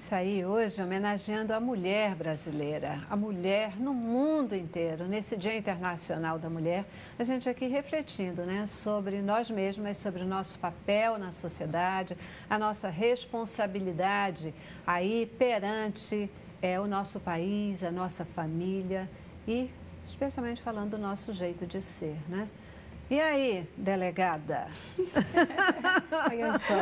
isso aí, hoje homenageando a mulher brasileira, a mulher no mundo inteiro, nesse Dia Internacional da Mulher, a gente aqui refletindo, né, sobre nós mesmas, sobre o nosso papel na sociedade, a nossa responsabilidade aí perante o nosso país, a nossa família e especialmente falando do nosso jeito de ser, né? E aí, delegada? Olha só,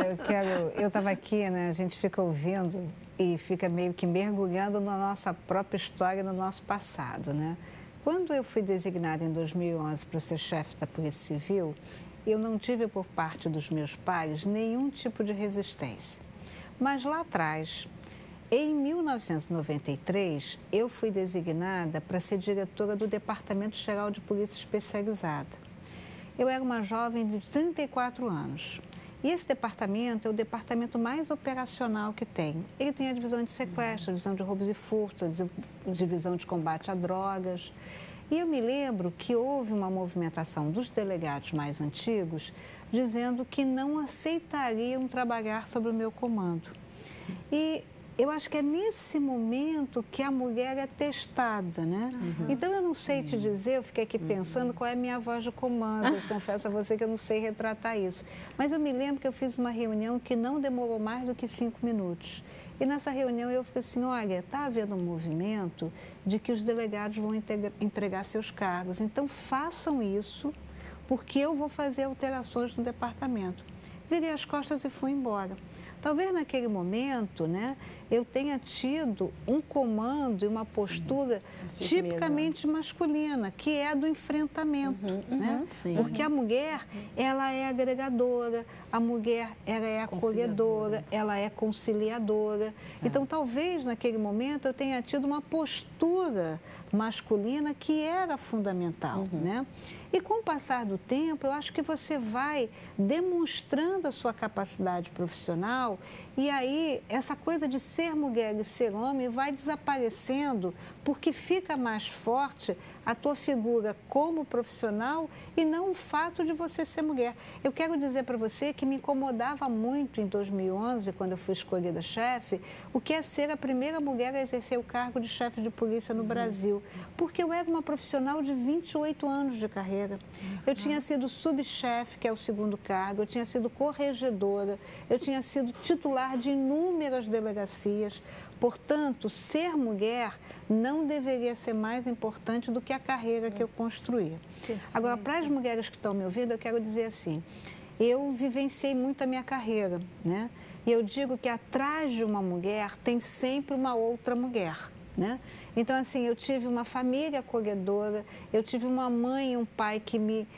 eu estava aqui, né? A gente fica ouvindo e fica meio que mergulhando na nossa própria história, no nosso passado, né? Quando eu fui designada em 2011 para ser chefe da Polícia Civil, eu não tive por parte dos meus pais nenhum tipo de resistência. Mas lá atrás, em 1993, eu fui designada para ser diretora do Departamento Geral de Polícia Especializada. Eu era uma jovem de 34 anos. E esse departamento é o departamento mais operacional que tem. Ele tem a divisão de sequestro, a divisão de roubos e furtos, a divisão de combate a drogas. E eu me lembro que houve uma movimentação dos delegados mais antigos dizendo que não aceitariam trabalhar sob o meu comando. E eu acho que é nesse momento que a mulher é testada, né? Então, eu não sei te dizer, eu fiquei aqui pensando qual é a minha voz de comando. Eu confesso a você que eu não sei retratar isso. Mas eu me lembro que eu fiz uma reunião que não demorou mais do que 5 minutos. E nessa reunião eu falei assim, olha, está havendo um movimento de que os delegados vão entregar seus cargos. Então, façam isso, porque eu vou fazer alterações no departamento. Virei as costas e fui embora. Talvez naquele momento, né, eu tenha tido um comando e uma postura tipicamente masculina, que é a do enfrentamento, né? Porque a mulher, ela é agregadora, a mulher, ela é acolhedora, ela é conciliadora. Então, talvez naquele momento eu tenha tido uma postura masculina que era fundamental, né? E com o passar do tempo, eu acho que você vai demonstrando a sua capacidade profissional e aí essa coisa de ser mulher e ser homem vai desaparecendo porque fica mais forte a tua figura como profissional e não o fato de você ser mulher. Eu quero dizer para você que me incomodava muito em 2011, quando eu fui escolhida chefe, o que é ser a primeira mulher a exercer o cargo de chefe de polícia no Brasil, porque eu era uma profissional de 28 anos de carreira. Eu tinha sido subchefe, que é o segundo cargo, eu tinha sido corregedora, eu tinha sido titular de inúmeras delegacias. Portanto, ser mulher não deveria ser mais importante do que a carreira que eu construí. Agora, para as mulheres que estão me ouvindo, eu quero dizer assim, eu vivenciei muito a minha carreira, né? E eu digo que atrás de uma mulher tem sempre uma outra mulher, né? Então, assim, eu tive uma família acolhedora, eu tive uma mãe e um pai que me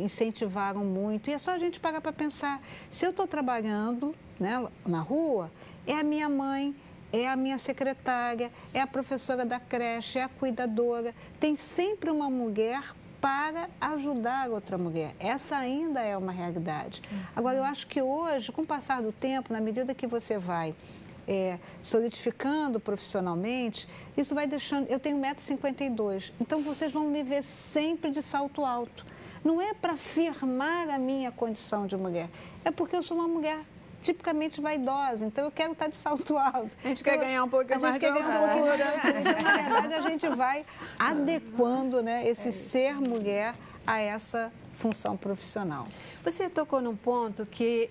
incentivaram muito. E é só a gente parar para pensar, se eu estou trabalhando, né, na rua, é a minha mãe, é a minha secretária, é a professora da creche, é a cuidadora. Tem sempre uma mulher para ajudar outra mulher. Essa ainda é uma realidade. Agora, eu acho que hoje, com o passar do tempo, na medida que você vai solidificando profissionalmente, isso vai deixando... Eu tenho 1,52 m, então vocês vão me ver sempre de salto alto. Não é para afirmar a minha condição de mulher, é porque eu sou uma mulher tipicamente vaidosa, então eu quero estar de salto alto. A gente quer ganhar um pouquinho mais de altura. Então, na verdade, a gente vai adequando, né, esse ser mulher a essa função profissional. Você tocou num ponto que,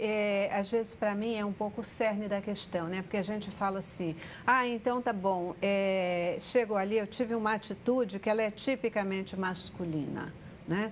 às vezes, para mim, é um pouco o cerne da questão, né? Porque a gente fala assim, então tá bom, chegou ali, eu tive uma atitude que ela é tipicamente masculina, né?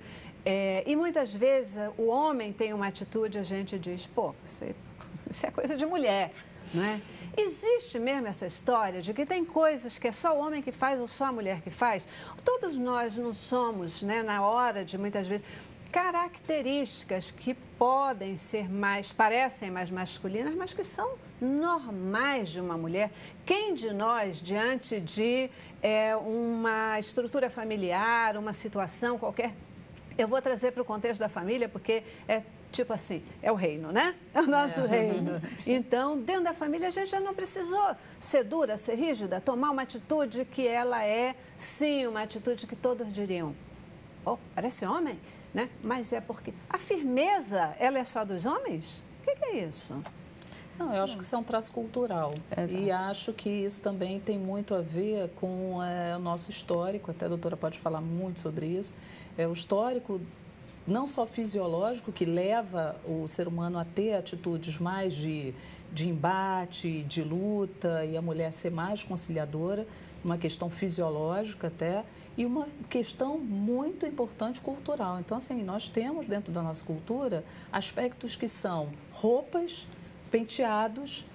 E muitas vezes o homem tem uma atitude, a gente diz, pô, isso é coisa de mulher, não é? Existe mesmo essa história de que tem coisas que é só o homem que faz ou só a mulher que faz? Todos nós não somos, né, na hora de, muitas vezes, características que podem ser parecem mais masculinas, mas que são normais de uma mulher. Quem de nós, diante de uma estrutura familiar, uma situação qualquer, eu vou trazer para o contexto da família, porque tipo assim, é o reino, né? É o nosso reino. Então, dentro da família, a gente já não precisou ser dura, ser rígida, tomar uma atitude que ela é, sim, uma atitude que todos diriam, parece homem, né? Mas é porque a firmeza, ela é só dos homens? O que é isso? Não, eu acho que isso é um traço cultural. Exato. E acho que isso também tem muito a ver com o nosso histórico, até a doutora pode falar muito sobre isso. O histórico não só fisiológico, que leva o ser humano a ter atitudes mais de embate, de luta, e a mulher ser mais conciliadora, uma questão fisiológica até, e uma questão muito importante cultural. Então, assim, nós temos dentro da nossa cultura aspectos que são roupas, penteados,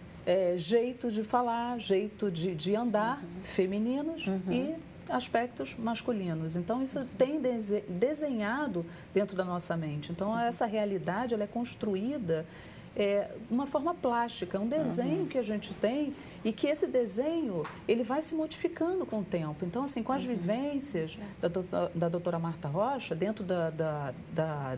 jeito de falar, jeito de andar, femininos e aspectos masculinos. Então, isso tem desenhado dentro da nossa mente. Então, essa realidade ela é construída de uma forma plástica, um desenho que a gente tem e que esse desenho ele vai se modificando com o tempo. Então, assim, com as vivências da doutora Marta Rocha, dentro da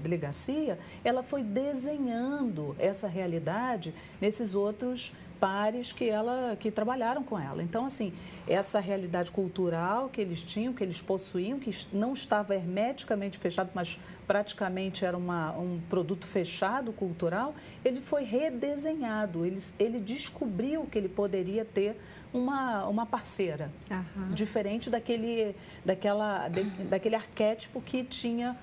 delegacia, ela foi desenhando essa realidade nesses outros pares que trabalharam com ela. Então, assim, essa realidade cultural que eles tinham, que eles possuíam, que não estava hermeticamente fechado, mas praticamente era um produto fechado cultural, ele foi redesenhado, ele descobriu que ele poderia ter uma parceira, diferente daquele arquétipo que tinha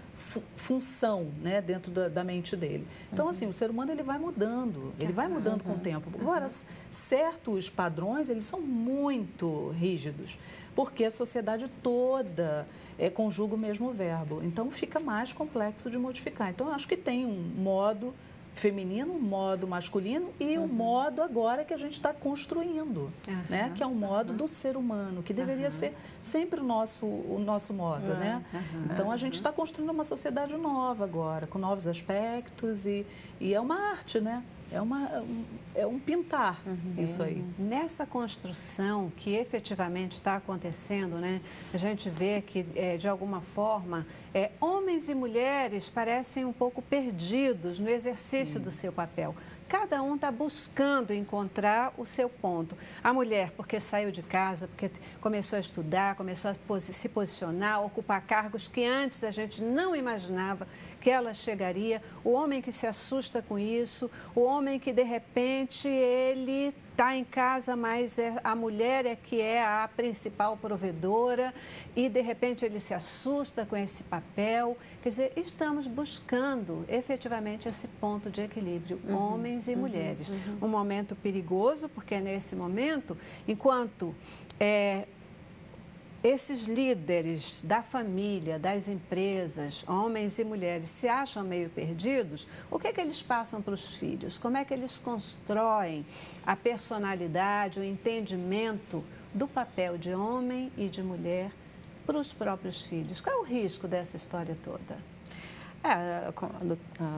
função, né, dentro da mente dele. Então, assim, o ser humano ele vai mudando com o tempo. Agora, certos padrões, eles são muito rígidos, porque a sociedade toda conjuga o mesmo verbo. Então, fica mais complexo de modificar. Então, eu acho que tem um modo feminino, um modo masculino e um modo agora que a gente está construindo, né? Que é um modo do ser humano, que deveria ser sempre o nosso modo, né? Então, a gente está construindo uma sociedade nova agora, com novos aspectos e é uma arte, né? É um pintar isso aí. Nessa construção que efetivamente está acontecendo, né, a gente vê que, de alguma forma, homens e mulheres parecem um pouco perdidos no exercício do seu papel. Cada um está buscando encontrar o seu ponto. A mulher, porque saiu de casa, porque começou a estudar, começou a se posicionar, ocupar cargos que antes a gente não imaginava que ela chegaria. O homem que se assusta com isso, o homem que, de repente, ele está em casa, mas a mulher é que é a principal provedora e, de repente, ele se assusta com esse papel. Quer dizer, estamos buscando efetivamente esse ponto de equilíbrio, homens e mulheres. Um momento perigoso, porque é nesse momento, enquanto esses líderes da família, das empresas, homens e mulheres, se acham meio perdidos, o que é que eles passam para os filhos? Como é que eles constroem a personalidade, o entendimento do papel de homem e de mulher para os próprios filhos? Qual é o risco dessa história toda? A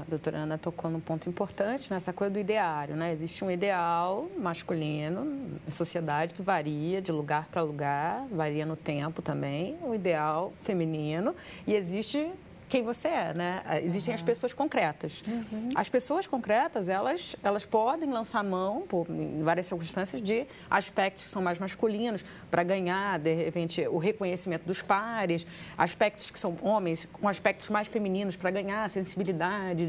doutora Ana tocou num ponto importante nessa coisa do ideário, né? Existe um ideal masculino na sociedade que varia de lugar para lugar, varia no tempo também, o ideal feminino, e existe quem você é, né? Existem as pessoas concretas. As pessoas concretas, elas podem lançar mão, em várias circunstâncias, de aspectos que são mais masculinos para ganhar, de repente, o reconhecimento dos pares, aspectos que são homens com aspectos mais femininos para ganhar a sensibilidade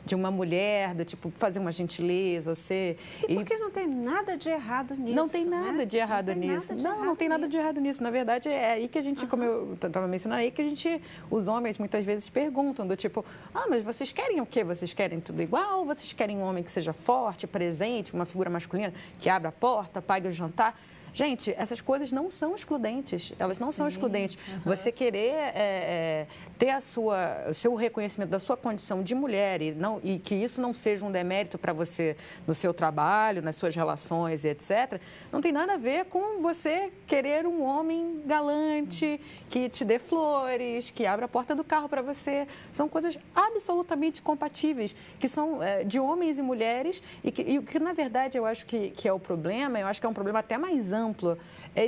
de uma mulher, do tipo, fazer uma gentileza, ser... E porque não tem nada de errado nisso, Não tem nada de errado nisso. Não tem nada de errado nisso. Na verdade, é aí que a gente, como eu estava mencionando, é aí que os homens muitas vezes perguntam, do tipo, mas vocês querem o quê? Vocês querem tudo igual? Vocês querem um homem que seja forte, presente, uma figura masculina que abra a porta, pague o jantar? Gente, essas coisas não são excludentes, elas não são excludentes. Você querer ter o seu reconhecimento da sua condição de mulher e que isso não seja um demérito para você no seu trabalho, nas suas relações, etc., não tem nada a ver com você querer um homem galante, que te dê flores, que abra a porta do carro para você. São coisas absolutamente compatíveis, que são de homens e mulheres e o que, na verdade, eu acho que é o problema, eu acho que é um problema até mais amplo,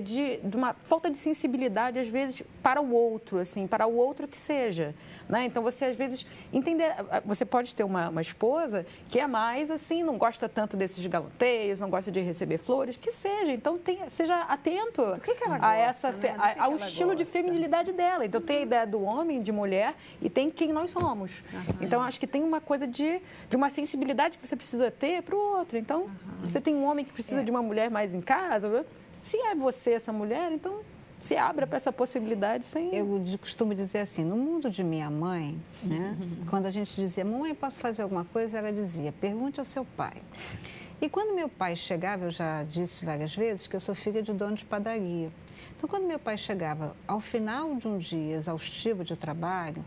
de uma falta de sensibilidade, às vezes, para o outro, assim, para o outro que seja, né? Então, você às vezes entender, você pode ter uma esposa que é mais assim, não gosta tanto desses galanteios, não gosta de receber flores, que seja. Então, seja atento ao estilo de feminilidade dela. Então, tem a ideia do homem, de mulher, e tem quem nós somos. Então, acho que tem uma coisa de uma sensibilidade que você precisa ter para o outro. Então, você tem um homem que precisa de uma mulher mais em casa, se é você essa mulher, então se abra para essa possibilidade sem... Eu costumo dizer assim, no mundo de minha mãe, né, quando a gente dizia, mamãe, posso fazer alguma coisa? Ela dizia, pergunte ao seu pai. E quando meu pai chegava, eu já disse várias vezes que eu sou filha de dono de padaria. Então, quando meu pai chegava ao final de um dia exaustivo de trabalho,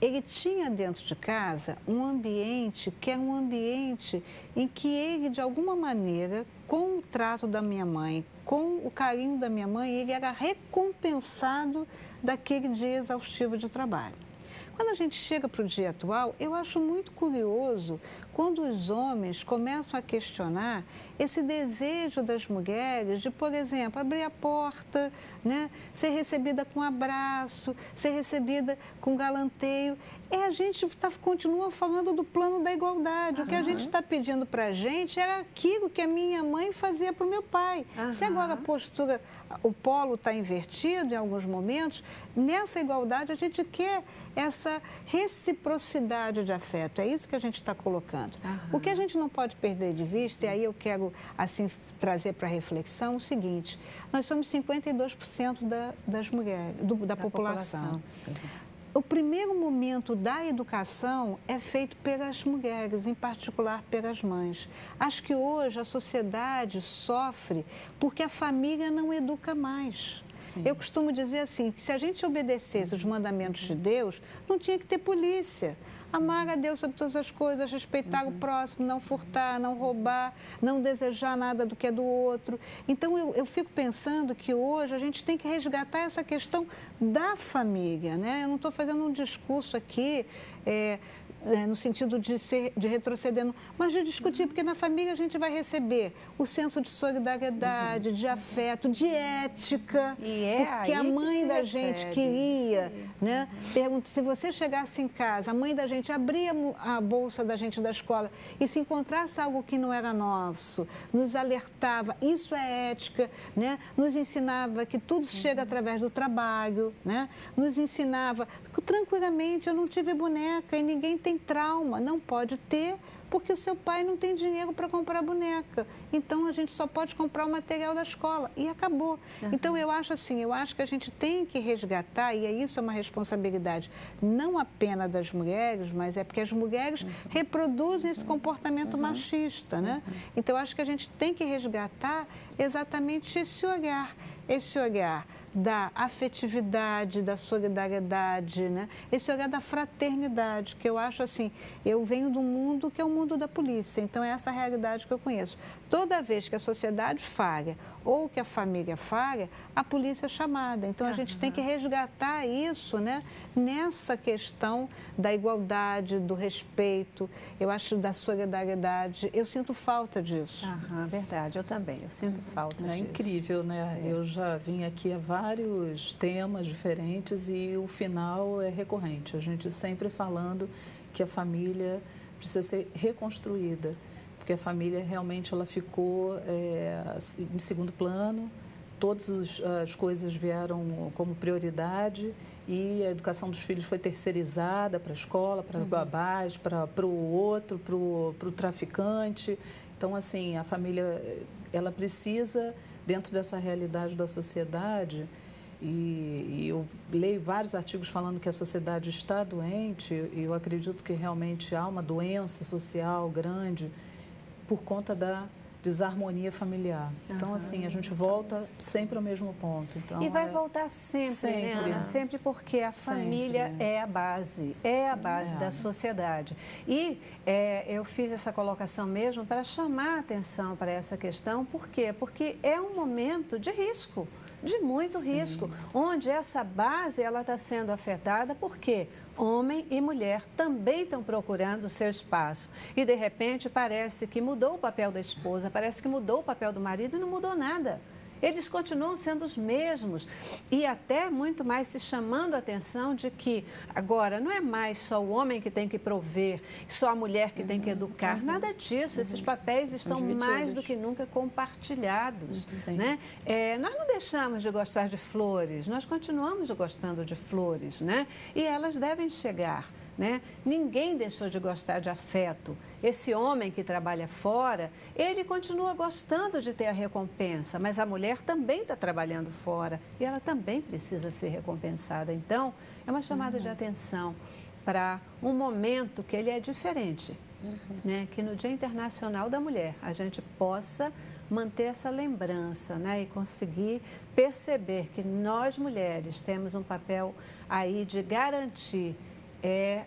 ele tinha dentro de casa um ambiente que era um ambiente em que ele, de alguma maneira, com o trato da minha mãe, com o carinho da minha mãe, ele era recompensado daquele dia exaustivo de trabalho. Quando a gente chega para o dia atual, eu acho muito curioso quando os homens começam a questionar esse desejo das mulheres de, por exemplo, abrir a porta, né, ser recebida com abraço, ser recebida com galanteio. A gente continua falando do plano da igualdade. O que a gente está pedindo para a gente era aquilo que a minha mãe fazia para o meu pai. Se agora a postura, o polo está invertido em alguns momentos, nessa igualdade a gente quer essa reciprocidade de afeto. É isso que a gente está colocando. O que a gente não pode perder de vista, e aí eu quero assim trazer para reflexão o seguinte, nós somos 52% das mulheres, da população. O primeiro momento da educação é feito pelas mulheres, em particular pelas mães. Acho que hoje a sociedade sofre porque a família não educa mais. Sim. Eu costumo dizer assim, que se a gente obedecesse os mandamentos de Deus, não tinha que ter polícia. Amar a Deus sobre todas as coisas, respeitar o próximo, não furtar, não roubar, não desejar nada do que é do outro. Então, eu fico pensando que hoje a gente tem que resgatar essa questão da família, né? Eu não estou fazendo um discurso aqui no sentido de retroceder, mas de discutir, porque na família a gente vai receber o senso de solidariedade, de afeto, de ética, porque a mãe da gente queria, né? Pergunta, se você chegasse em casa, a mãe da gente abria a bolsa da gente da escola e se encontrasse algo que não era nosso, nos alertava, isso é ética, né? Nos ensinava que tudo chega através do trabalho, né? Nos ensinava, tranquilamente, eu não tive boneca e ninguém tem trauma, não pode ter, porque o seu pai não tem dinheiro para comprar boneca. Então, a gente só pode comprar o material da escola e acabou. Então, eu acho que a gente tem que resgatar, e isso é uma responsabilidade não apenas das mulheres, mas é porque as mulheres reproduzem esse comportamento machista, né? Então, eu acho que a gente tem que resgatar exatamente esse olhar da afetividade, da solidariedade, né? Esse olhar da fraternidade, que eu acho assim, eu venho do mundo que é o mundo da polícia, então é essa a realidade que eu conheço. Toda vez que a sociedade falha ou que a família falha, a polícia é chamada. Então, a gente tem que resgatar isso, né? Nessa questão da igualdade, do respeito, eu acho da solidariedade. Eu sinto falta disso. Verdade, eu também. Eu sinto falta disso. É incrível, né? Eu já vim aqui a vários temas diferentes e o final é recorrente. A gente sempre falando que a família precisa ser reconstruída, porque a família realmente ela ficou em segundo plano, todas as coisas vieram como prioridade e a educação dos filhos foi terceirizada para a escola, para os babás, para o outro, para o traficante. Então, assim, a família ela precisa, dentro dessa realidade da sociedade, e eu leio vários artigos falando que a sociedade está doente, e eu acredito que realmente há uma doença social grande por conta da desarmonia familiar. Então, assim, a gente volta sempre ao mesmo ponto. Então, e vai voltar sempre, né, Ana? Sempre, porque a família é a base da sociedade. E eu fiz essa colocação mesmo para chamar a atenção para essa questão. Por quê? Porque é um momento de risco, de muito risco, onde essa base ela está sendo afetada, porque homem e mulher também estão procurando o seu espaço. E, de repente, parece que mudou o papel da esposa, parece que mudou o papel do marido e não mudou nada. eles continuam sendo os mesmos e até muito mais se chamando a atenção de que agora não é mais só o homem que tem que prover, só a mulher que tem que educar, nada disso, esses papéis estão mais do que nunca compartilhados, né? Nós não deixamos de gostar de flores, nós continuamos gostando de flores, né? E elas devem chegar. Né? Ninguém deixou de gostar de afeto. Esse homem que trabalha fora, ele continua gostando de ter a recompensa, mas a mulher também está trabalhando fora e ela também precisa ser recompensada. Então, é uma chamada de atenção para um momento que ele é diferente, né? Que no Dia Internacional da Mulher a gente possa manter essa lembrança, né? E conseguir perceber que nós mulheres temos um papel aí de garantir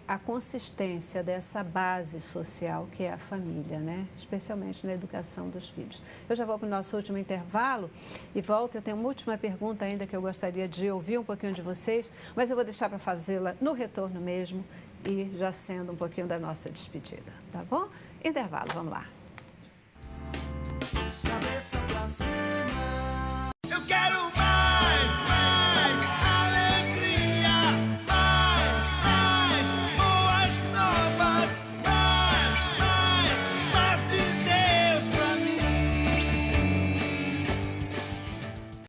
a consistência dessa base social que é a família, né? Especialmente na educação dos filhos. Eu já vou para o nosso último intervalo e volto. Eu tenho uma última pergunta ainda que eu gostaria de ouvir um pouquinho de vocês, mas eu vou deixar para fazê-la no retorno mesmo e já sendo um pouquinho da nossa despedida, tá bom? Intervalo, vamos lá. Cabeça pra cima.